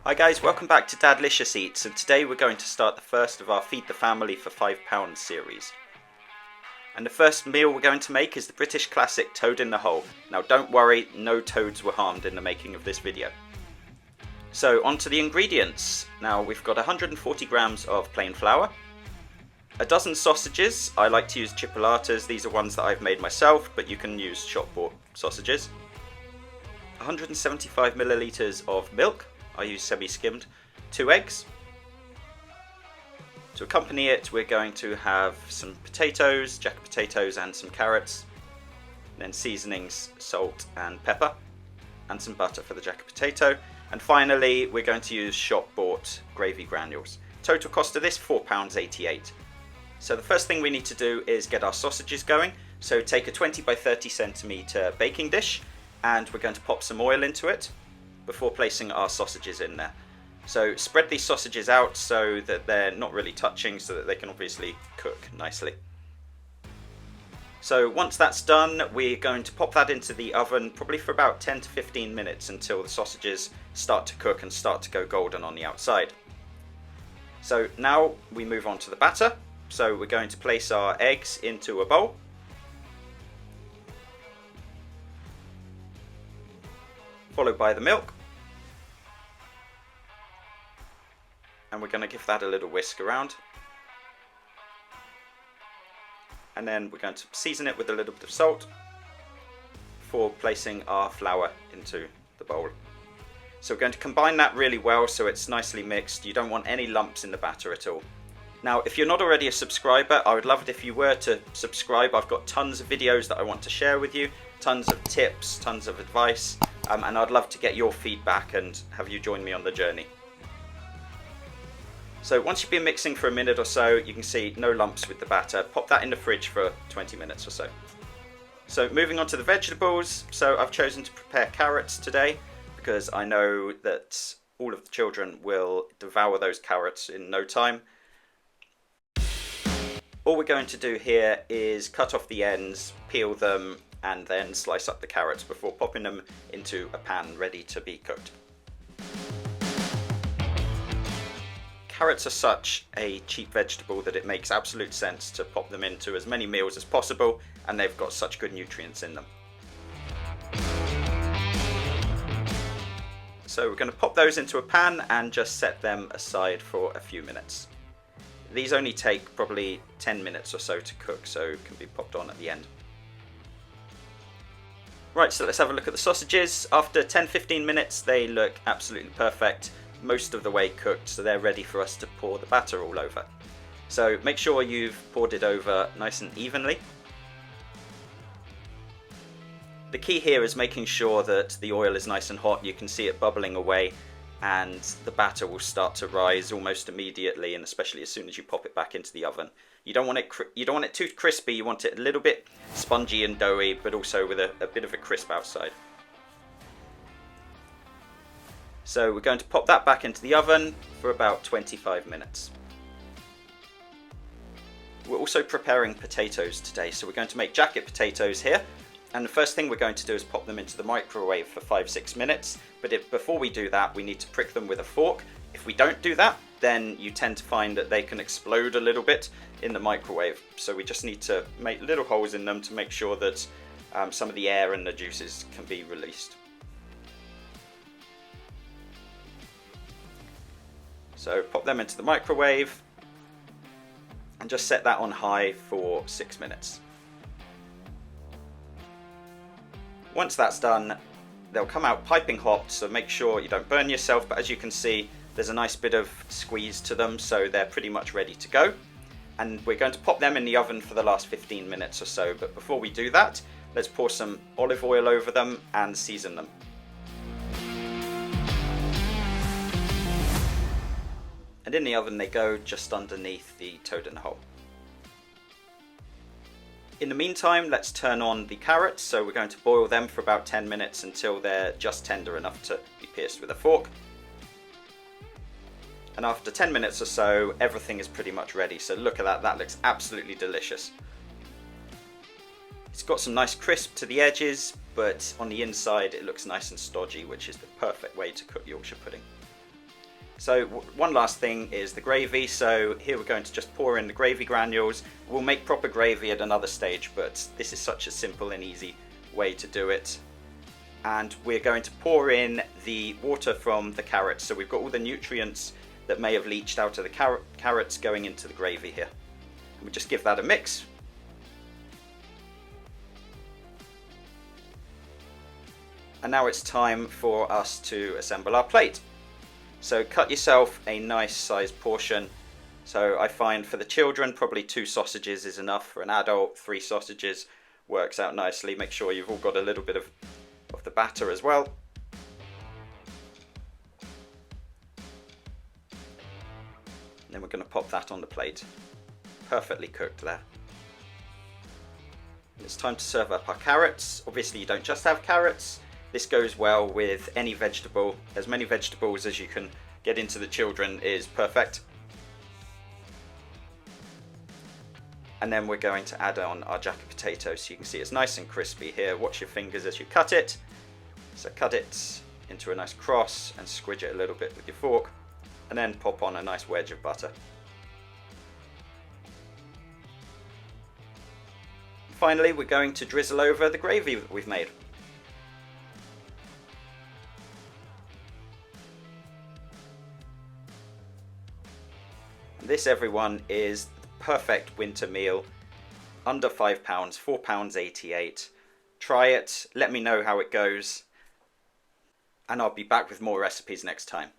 Hi guys, welcome back to Dadlicious Eats, and today we're going to start the first of our Feed the Family for £5 series. And the first meal we're going to make is the British classic Toad in the Hole. Now don't worry, no toads were harmed in the making of this video. So on to the ingredients. Now we've got 140 grams of plain flour, a dozen sausages. I like to use chipolatas, these are ones that I've made myself, but you can use shop-bought sausages. 175 millilitres of milk. I use semi-skimmed, 2 eggs. To accompany it, we're going to have some potatoes, jacket potatoes, and some carrots. And then seasonings, salt and pepper, and some butter for the jacket potato. And finally, we're going to use shop-bought gravy granules. Total cost of this, £4.88. So the first thing we need to do is get our sausages going. So take a 20 by 30 centimetre baking dish, and we're going to pop some oil into it before placing our sausages in there. So spread these sausages out so that they're not really touching, so that they can obviously cook nicely. So once that's done, we're going to pop that into the oven probably for about 10 to 15 minutes until the sausages start to cook and start to go golden on the outside. So now we move on to the batter. So we're going to place our eggs into a bowl. Followed by the milk, and we're going to give that a little whisk around, and then we're going to season it with a little bit of salt before placing our flour into the bowl. So we're going to combine that really well so it's nicely mixed. You don't want any lumps in the batter at all. Now if you're not already a subscriber, I would love it if you were to subscribe. I've got tons of videos that I want to share with you, tons of tips, tons of advice. And I'd love to get your feedback and have you join me on the journey. So once you've been mixing for a minute or so, you can see no lumps with the batter. Pop that in the fridge for 20 minutes or so. So moving on to the vegetables. So I've chosen to prepare carrots today because I know that all of the children will devour those carrots in no time. All we're going to do here is cut off the ends, peel them, and then slice up the carrots before popping them into a pan ready to be cooked. Carrots are such a cheap vegetable that it makes absolute sense to pop them into as many meals as possible, and they've got such good nutrients in them. So we're going to pop those into a pan and just set them aside for a few minutes. These only take probably 10 minutes or so to cook, so can be popped on at the end. Right, so let's have a look at the sausages. After 10-15 minutes, they look absolutely perfect, most of the way cooked, so they're ready for us to pour the batter all over. So make sure you've poured it over nice and evenly. The key here is making sure that the oil is nice and hot. You can see it bubbling away, and the batter will start to rise almost immediately, and especially as soon as you pop it back into the oven. You don't want it too crispy, you want it a little bit spongy and doughy, but also with a bit of a crisp outside. So we're going to pop that back into the oven for about 25 minutes. We're also preparing potatoes today, so we're going to make jacket potatoes here. And the first thing we're going to do is pop them into the microwave for 5-6 minutes. But before we do that, we need to prick them with a fork. If we don't do that, then you tend to find that they can explode a little bit in the microwave. So we just need to make little holes in them to make sure that some of the air and the juices can be released. So pop them into the microwave and just set that on high for 6 minutes. Once that's done, they'll come out piping hot, so make sure you don't burn yourself, but as you can see, there's a nice bit of squeeze to them, so they're pretty much ready to go. And we're going to pop them in the oven for the last 15 minutes or so, but before we do that, let's pour some olive oil over them and season them. And in the oven they go, just underneath the toad in the hole. In the meantime, let's turn on the carrots. So we're going to boil them for about 10 minutes until they're just tender enough to be pierced with a fork. And after 10 minutes or so, everything is pretty much ready. So look at that, that looks absolutely delicious. It's got some nice crisp to the edges, but on the inside it looks nice and stodgy, which is the perfect way to cook Yorkshire pudding. So one last thing is the gravy. So here we're going to just pour in the gravy granules. We'll make proper gravy at another stage, but this is such a simple and easy way to do it. And we're going to pour in the water from the carrots. So we've got all the nutrients that may have leached out of the carrots going into the gravy here. And we just give that a mix. And now it's time for us to assemble our plate. So cut yourself a nice sized portion. So I find for the children probably 2 sausages is enough. For an adult, 3 sausages works out nicely. Make sure you've all got a little bit of the batter as well. And then we're going to pop that on the plate. Perfectly cooked there. And it's time to serve up our carrots. Obviously you don't just have carrots. This goes well with any vegetable. As many vegetables as you can get into the children is perfect. And then we're going to add on our jacket potato, so you can see it's nice and crispy here. Watch your fingers as you cut it. So cut it into a nice cross and squidge it a little bit with your fork, and then pop on a nice wedge of butter. Finally, we're going to drizzle over the gravy that we've made. This, everyone, is the perfect winter meal. Under £5, £4.88. Try it, let me know how it goes, and I'll be back with more recipes next time.